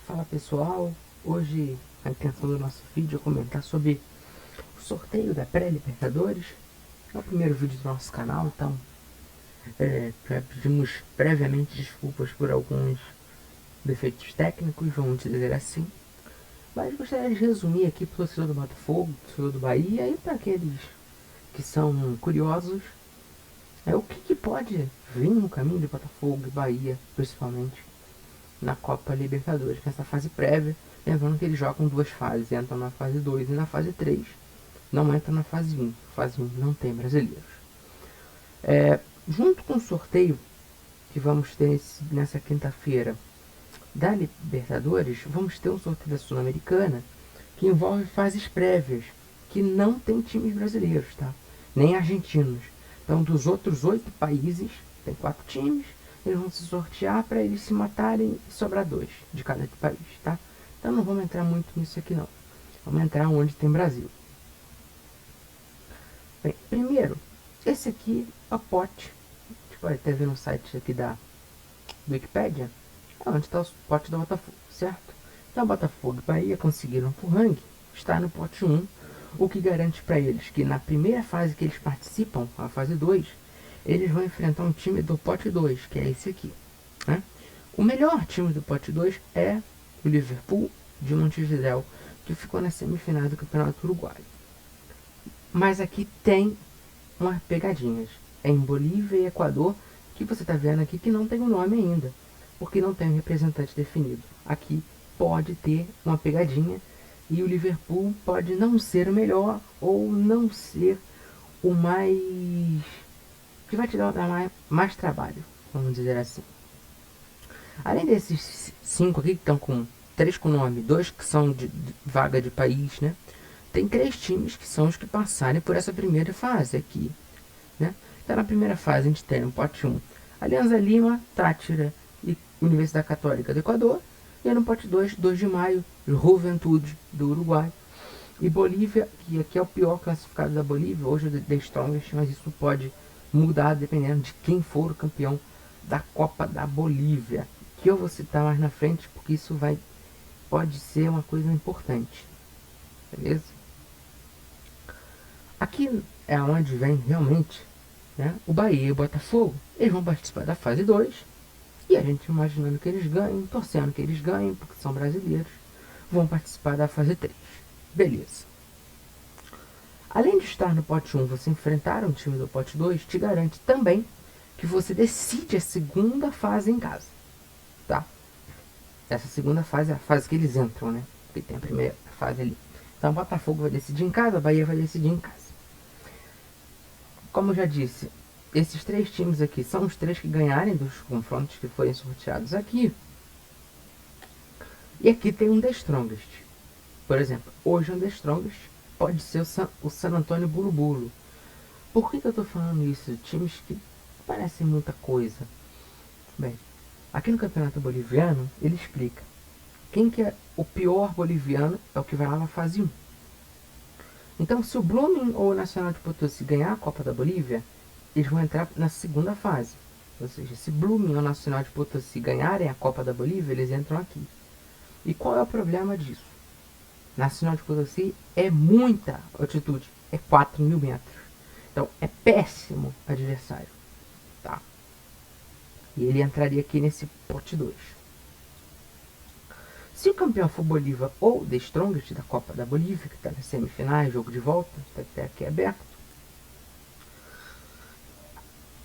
Fala pessoal, hoje a intenção do nosso vídeo é comentar sobre o sorteio da pré-Libertadores. É o primeiro vídeo do nosso canal, então já pedimos previamente desculpas por alguns defeitos técnicos, vamos dizer assim. Mas gostaria de resumir aqui para o torcedor do Botafogo, torcedor do Bahia e para aqueles que são curiosos, o que pode vir no caminho de Botafogo e Bahia, principalmente na Copa Libertadores, nessa fase prévia. Lembrando que eles jogam duas fases, entram na fase 2 e na fase 3, não entram na fase 1. Fase 1 não tem brasileiros. Junto com o sorteio que vamos ter nessa quinta-feira da Libertadores, vamos ter um sorteio da Sul-Americana que envolve fases prévias, que não tem times brasileiros, tá? Nem argentinos. Então, dos outros 8 países, tem 4 times, eles vão se sortear para eles se matarem e sobrar 2 de cada país, tá? Então não vamos entrar muito nisso aqui não. Vamos entrar onde tem Brasil. Bem, primeiro, esse aqui é o pote. A gente pode até ver no site aqui da Wikipedia. É onde está o pote do Botafogo, certo? Então Botafogo e Bahia conseguiram por ranking estar no pote 1, o que garante para eles que na primeira fase que eles participam, a fase 2, eles vão enfrentar um time do pote 2, que é esse aqui, né? O melhor time do pote 2 é o Liverpool de Montevidéu, que ficou na semifinal do Campeonato Uruguaio. Mas aqui tem umas pegadinhas. É em Bolívia e Equador, que você está vendo aqui que não tem o nome ainda, porque não tem um representante definido. Aqui pode ter uma pegadinha e o Liverpool pode não ser o melhor ou não ser o mais... que vai te dar mais trabalho, vamos dizer assim. Além desses 5 aqui que estão com 3 com nome, 2 que são de vaga de país, né? Tem 3 times que são os que passarem por essa primeira fase aqui, né? Então na primeira fase a gente tem no pote 1 Alianza Lima, Táchira e Universidade Católica do Equador. E no pote 2, 2 de maio, Juventude do Uruguai. E Bolívia, que aqui é o pior classificado da Bolívia, hoje é The Strongest, mas isso pode mudar dependendo de quem for o campeão da Copa da Bolívia, que eu vou citar mais na frente, porque isso pode ser uma coisa importante, beleza? Aqui é onde vem realmente, né, o Bahia e o Botafogo. Eles vão participar da fase 2, e a gente imaginando que eles ganhem, torcendo que eles ganhem, porque são brasileiros, vão participar da fase 3, beleza. Além de estar no pote 1, você enfrentar um time do pote 2, te garante também que você decide a segunda fase em casa, tá? Essa segunda fase é a fase que eles entram, né? Porque tem a primeira fase ali. Então o Botafogo vai decidir em casa, a Bahia vai decidir em casa. Como eu já disse, esses 3 times aqui são os 3 que ganharem dos confrontos que forem sorteados aqui. E aqui tem um The Strongest. Por exemplo, hoje um The Strongest pode ser o San Antonio Bulu. Por que eu tô falando isso? Times que parecem muita coisa. Bem, aqui no Campeonato Boliviano, ele explica. Quem que é o pior boliviano é o que vai lá na fase 1. Então, se o Blooming ou o Nacional de Potosí ganhar a Copa da Bolívia, eles vão entrar na segunda fase. Ou seja, se Blooming ou o Nacional de Potosí ganharem a Copa da Bolívia, eles entram aqui. E qual é o problema disso? Nacional de Potosí é muita altitude, é 4.000 metros. Então é péssimo adversário, tá? E ele entraria aqui nesse pote 2. Se o campeão for Bolívar ou The Strongest da Copa da Bolívia, que está nas semifinais, jogo de volta, está até aqui aberto,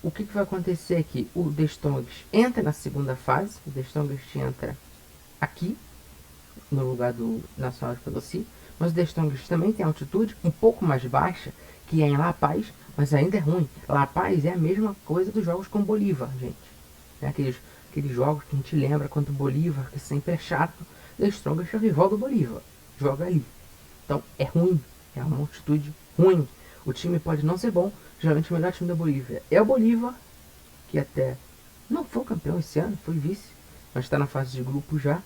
o que vai acontecer aqui? O The Strongest entra na segunda fase, o The Strongest entra aqui, no lugar do Nacional de Potosí, mas o The Strongest também tem altitude um pouco mais baixa, que é em La Paz, mas ainda é ruim. La Paz é a mesma coisa dos jogos com Bolívar, gente. É aqueles jogos que a gente lembra quanto Bolívar, que sempre é chato. The Strongest é o rival do Bolívar, joga ali. Então é ruim, é uma altitude ruim. O time pode não ser bom, geralmente o melhor time da Bolívia é o Bolívar, que até não foi campeão esse ano, foi vice, mas está na fase de grupo já.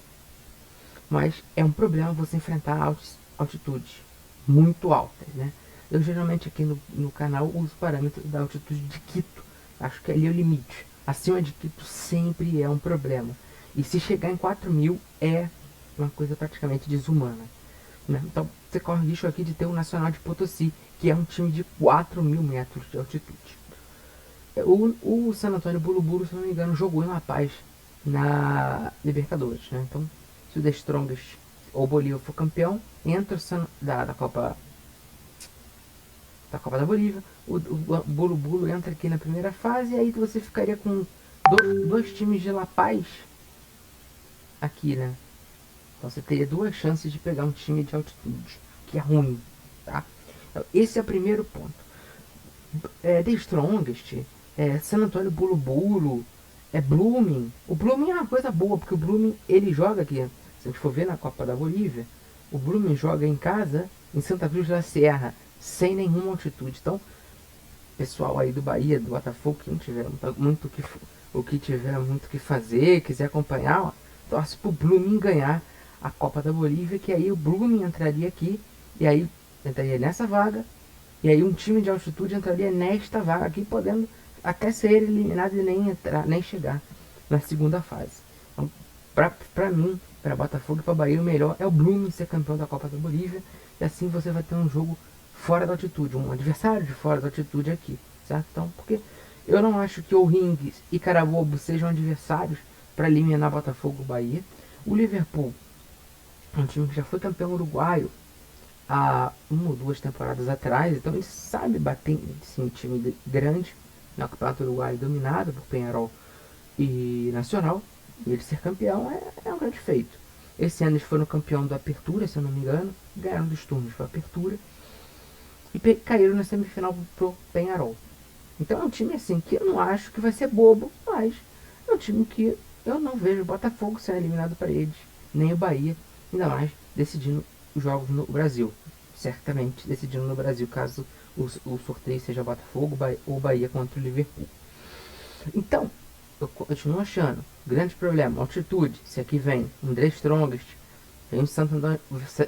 Mas é um problema você enfrentar altitudes muito altas, né? Eu geralmente aqui no canal uso parâmetros da altitude de Quito. Acho que ali é o limite. Acima de Quito sempre é um problema. E se chegar em 4.000 é uma coisa praticamente desumana, né? Então você corre o risco aqui de ter o Nacional de Potosí, que é um time de 4.000 metros de altitude. O San Antonio Bulu Bulu, se não me engano, jogou em La Paz na Libertadores, né? Então, se o The Strongest ou Bolívar for campeão, entra o da Copa da Bolívia, o Bulu Bulu entra aqui na primeira fase, e aí você ficaria com dois times de La Paz aqui, né? Então você teria duas chances de pegar um time de altitude, que é ruim, tá? Então, esse é o primeiro ponto. The Strongest, San Antonio Bulu Bulu, Blooming. O Blooming é uma coisa boa, porque o Blooming ele joga aqui. Se a gente for ver na Copa da Bolívia, o Blooming joga em casa, em Santa Cruz da Serra, sem nenhuma altitude. Então, pessoal aí do Bahia, do Botafogo, que não tiver muito que fazer, quiser acompanhar, ó, torce pro Blooming ganhar a Copa da Bolívia, que aí o Blooming entraria aqui, e aí entraria nessa vaga, e aí um time de altitude entraria nesta vaga aqui, podendo até ser eliminado e nem entrar, nem chegar na segunda fase. Então, pra mim, pra Botafogo e pra Bahia, o melhor é o Blooming ser campeão da Copa da Bolívia, e assim você vai ter um jogo fora da altitude, um adversário de fora da altitude aqui, certo? Então, porque eu não acho que o Ringues e Carabobo sejam adversários para eliminar Botafogo e Bahia. O Liverpool é um time que já foi campeão uruguaio há 1 ou 2 temporadas atrás, então ele sabe bater em um time grande no Campeonato Uruguaio dominado por Peñarol e Nacional, e ele ser campeão é um grande feito. Esse ano eles foram campeão da Apertura, se eu não me engano, ganharam dos turnos para Apertura e caíram na semifinal pro Peñarol. Então é um time assim que eu não acho que vai ser bobo, mas é um time que eu não vejo o Botafogo sendo eliminado para eles, nem o Bahia, ainda mais decidindo os jogos no Brasil. Certamente decidindo no Brasil, caso o sorteio seja Botafogo ou Bahia contra o Liverpool. Então, eu continuo achando, grande problema, altitude. Se aqui vem um The Strongest, vem um Santo André,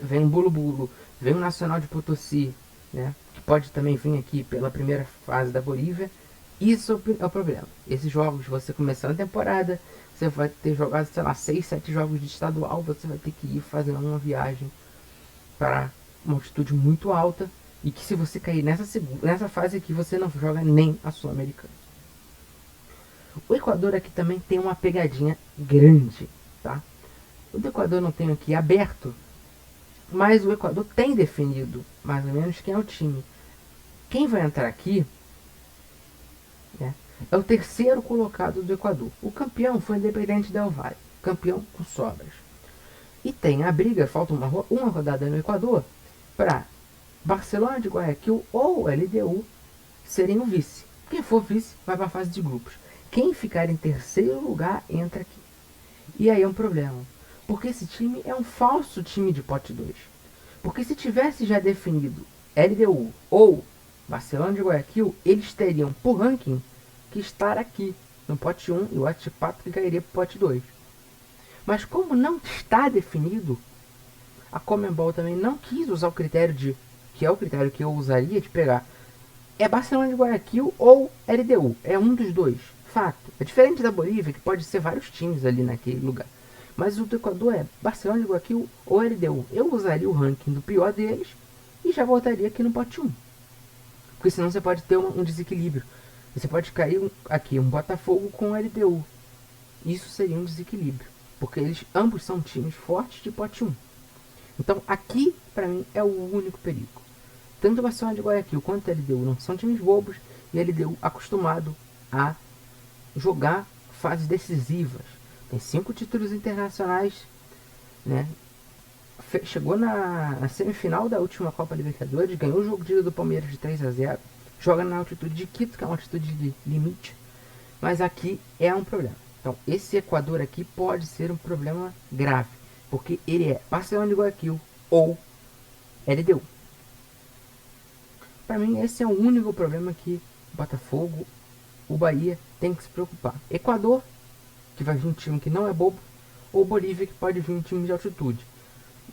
vem um Bulu Bulu, vem um Nacional de Potosí, né, que pode também vir aqui pela primeira fase da Bolívia. Isso é o problema. Esses jogos, você começando a temporada, você vai ter jogado, sei lá, 6, 7 jogos de estadual, você vai ter que ir fazendo uma viagem para uma altitude muito alta, e que se você cair nessa fase aqui, você não joga nem a Sul-Americana. O Equador aqui também tem uma pegadinha grande, tá? O do Equador não tem aqui aberto, mas o Equador tem definido mais ou menos quem é o time. Quem vai entrar aqui, né, é o terceiro colocado do Equador. O campeão foi o Independente Del Valle, campeão com sobras. E tem a briga, falta uma rodada no Equador, para Barcelona de Guayaquil ou LDU serem o vice. Quem for vice vai para a fase de grupos. Quem ficar em terceiro lugar entra aqui. E aí é um problema, porque esse time é um falso time de pote 2. Porque se tivesse já definido LDU ou Barcelona de Guayaquil, eles teriam por ranking que estar aqui no pote 1 e o Huachipato que cairia para o pote 2. Mas como não está definido, a Conmebol também não quis usar o critério que é o critério que eu usaria de pegar. É Barcelona de Guayaquil ou LDU. É um dos dois. Fato. É diferente da Bolívia, que pode ser vários times ali naquele lugar. Mas o do Equador é Barcelona de Guayaquil ou LDU. Eu usaria o ranking do pior deles e já voltaria aqui no pote 1. Porque senão você pode ter um desequilíbrio. Você pode cair aqui um Botafogo com LDU. Isso seria um desequilíbrio. Porque eles ambos são times fortes de pote 1. Então aqui, para mim, é o único perigo. Tanto o Barcelona de Guayaquil quanto a LDU não são times bobos, e a LDU acostumado a jogar fases decisivas. Tem 5 títulos internacionais, né? Chegou na semifinal da última Copa Libertadores, ganhou o jogo de ida do Palmeiras de 3-0, joga na altitude de Quito, que é uma altitude de limite, mas aqui é um problema. Então esse Equador aqui pode ser um problema grave, porque ele é Barcelona de Guayaquil ou LDU. Para mim, esse é o único problema que o Botafogo, o Bahia, tem que se preocupar. Equador, que vai vir um time que não é bobo, ou Bolívia, que pode vir um time de altitude.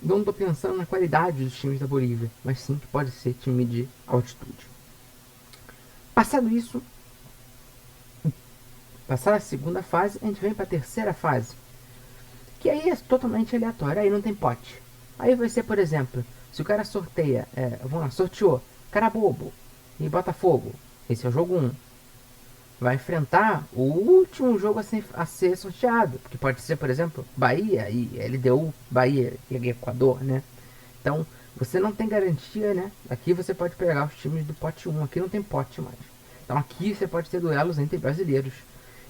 Não estou pensando na qualidade dos times da Bolívia, mas sim que pode ser time de altitude. Passado isso, passada a segunda fase, a gente vem para a terceira fase, Que aí é totalmente aleatório, aí não tem pote. Aí vai ser, por exemplo, se o cara sorteia, vamos lá, sorteou Carabobo e Botafogo, esse é o jogo um, vai enfrentar o último jogo a ser sorteado, porque pode ser, por exemplo, Bahia e LDU, Bahia e Equador, né? Então, você não tem garantia, né? Aqui você pode pegar os times do pote um, aqui não tem pote mais. Então aqui você pode ter duelos entre brasileiros.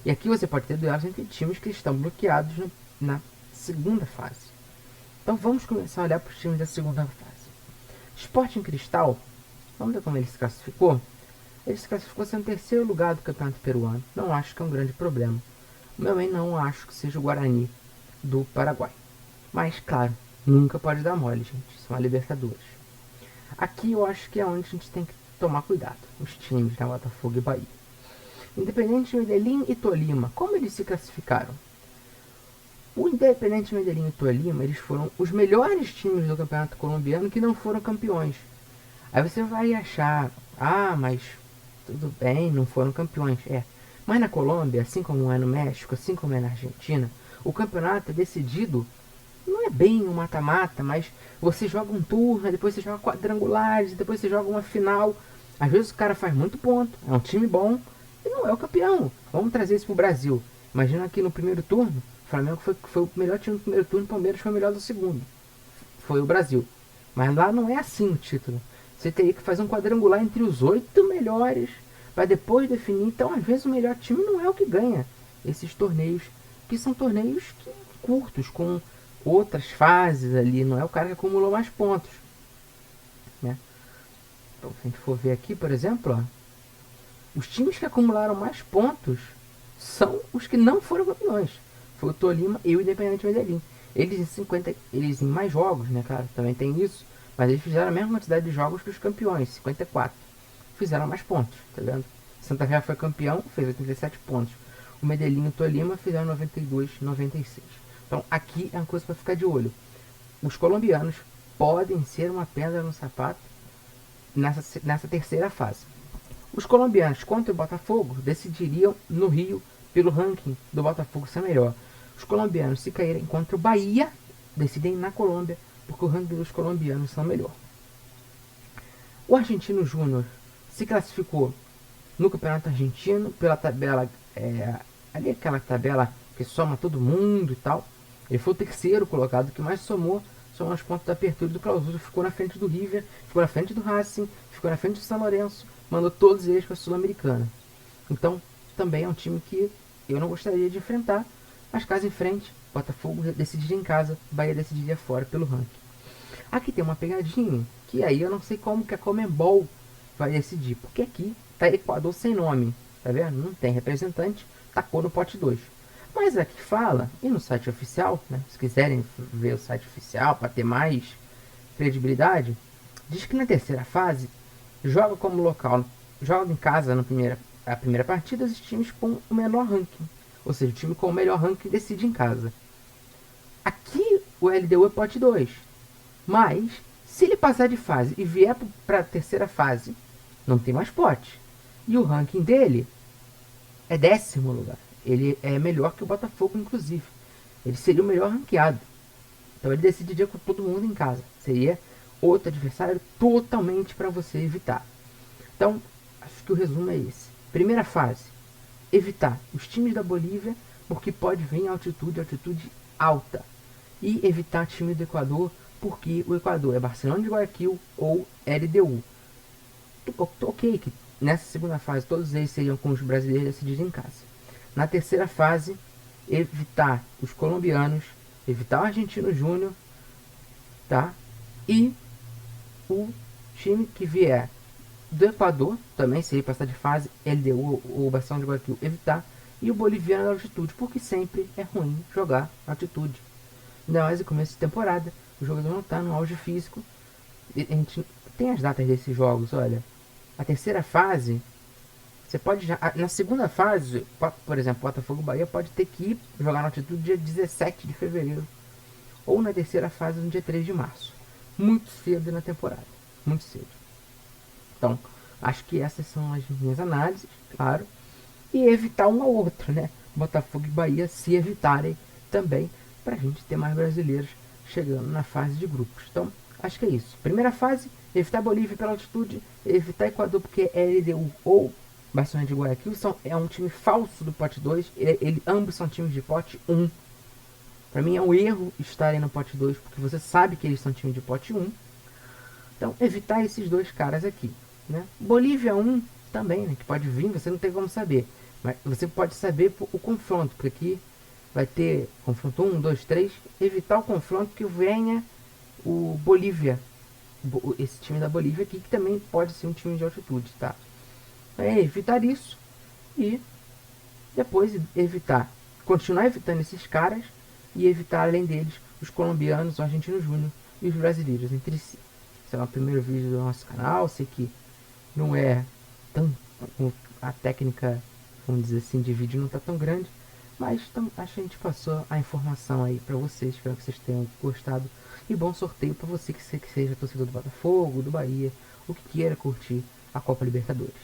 E aqui você pode ter duelos entre times que estão bloqueados na segunda fase. Então vamos começar a olhar para os times da segunda fase. Sporting Cristal, vamos ver como ele se classificou. Ele se classificou sendo terceiro lugar do campeonato peruano. Não acho que é um grande problema. Também não acho que seja o Guarani do Paraguai. Mas, claro, nunca pode dar mole, gente. São a Libertadores. Aqui eu acho que é onde a gente tem que tomar cuidado. Os times da Botafogo e Bahia. Independente Medellín e Tolima, como eles se classificaram? O Independente Medellín e Tolima, eles foram os melhores times do campeonato colombiano que não foram campeões. Aí você vai achar, mas tudo bem, não foram campeões. Mas na Colômbia, assim como é no México, assim como é na Argentina, o campeonato é decidido, não é bem um mata-mata, mas você joga um turno, depois você joga quadrangulares, depois você joga uma final. Às vezes o cara faz muito ponto, é um time bom e não é o campeão. Vamos trazer isso pro Brasil. Imagina aqui no primeiro turno, o Flamengo foi o melhor time do primeiro turno, o Palmeiras foi o melhor do segundo. Foi o Brasil. Mas lá não é assim o título. Você teria que fazer um quadrangular entre os 8 melhores para depois definir. Então, às vezes, o melhor time não é o que ganha esses torneios, que são torneios curtos, com outras fases ali. Não é o cara que acumulou mais pontos, né? Então, se a gente for ver aqui, por exemplo, os times que acumularam mais pontos são os que não foram campeões. Foi o Tolima e o Independente Medellín. Eles em mais jogos, né, cara, também tem isso, mas eles fizeram a mesma quantidade de jogos que os campeões, 54. Fizeram mais pontos, tá vendo? Santa Fé foi campeão, fez 87 pontos. O Medellín e o Tolima fizeram 92, 96. Então aqui é uma coisa para ficar de olho. Os colombianos podem ser uma pedra no sapato nessa terceira fase. Os colombianos contra o Botafogo decidiriam no Rio pelo ranking do Botafogo ser melhor. Os colombianos, se caírem contra o Bahia, decidem na Colômbia, porque o ranking dos colombianos são melhor. O Argentino Júnior se classificou no Campeonato Argentino pela tabela, ali aquela tabela que soma todo mundo e tal. Ele foi o terceiro colocado, que mais somou os pontos da apertura e do clausura. Ficou na frente do River, ficou na frente do Racing, ficou na frente do São Lourenço, mandou todos eles para a Sul-Americana. Então, também é um time que eu não gostaria de enfrentar, mas caso em frente, Botafogo decidiria em casa, Bahia decidiria fora pelo ranking. Aqui tem uma pegadinha, que aí eu não sei como que a Conmebol vai decidir, porque aqui tá Equador sem nome, tá vendo? Não tem representante, tacou no pote 2. Mas aqui fala, e no site oficial, né, se quiserem ver o site oficial para ter mais credibilidade, diz que na terceira fase joga como local, joga em casa a primeira partida os times com o menor ranking, ou seja, o time com o melhor ranking decide em casa. Aqui o LDU é pote 2, mas se ele passar de fase e vier para a terceira fase, não tem mais pote. E o ranking dele é 10º lugar. Ele é melhor que o Botafogo, inclusive. Ele seria o melhor ranqueado. Então ele decidiria com todo mundo em casa. Seria outro adversário totalmente para você evitar. Então, acho que o resumo é esse. Primeira fase, evitar os times da Bolívia, porque pode vir em altitude alta. E evitar time do Equador, porque o Equador é Barcelona de Guayaquil ou LDU. Ok, que nessa segunda fase todos eles seriam com os brasileiros decididos em casa. Na terceira fase, evitar os colombianos, evitar o Argentino Júnior, tá? E o time que vier do Equador, também se ele passar de fase, LDU ou Barcelona de Guayaquil, evitar. E o boliviano da altitude, porque sempre é ruim jogar altitude. Ainda mais no começo de temporada, o jogador não está no auge físico. A gente tem as datas desses jogos, olha. A terceira fase, você pode já. Na segunda fase, por exemplo, Botafogo Bahia pode ter que ir jogar na altitude dia 17 de fevereiro. Ou na terceira fase no dia 3 de março. Muito cedo na temporada. Muito cedo. Então, acho que essas são as minhas análises, claro. E evitar um ao outro, né? Botafogo e Bahia se evitarem também. pra gente ter mais brasileiros chegando na fase de grupos. Então, acho que é isso. Primeira fase, evitar Bolívia pela altitude, evitar Equador porque é LDU ou Barcelona de Guayaquil, é um time falso do pote 2, ambos são times de pote 1. Pra mim é um erro estarem no pote 2, porque você sabe que eles são time de pote 1. Então, evitar esses dois caras aqui. Né? Bolívia 1 também, né, que pode vir, você não tem como saber. Mas você pode saber o confronto, porque aqui vai ter confronto 1, 2, 3. Evitar o confronto que venha o Bolívia. Esse time da Bolívia aqui, que também pode ser um time de altitude, tá? É evitar isso e depois evitar, continuar evitando esses caras e evitar, além deles, os colombianos, os argentinos júnior e os brasileiros entre si. Esse é o primeiro vídeo do nosso canal, sei que não é tão... a técnica, vamos dizer assim, de vídeo não está tão grande, mas acho que a gente passou a informação aí para vocês, espero que vocês tenham gostado. E bom sorteio para você que seja torcedor do Botafogo, do Bahia, ou que queira curtir a Copa Libertadores.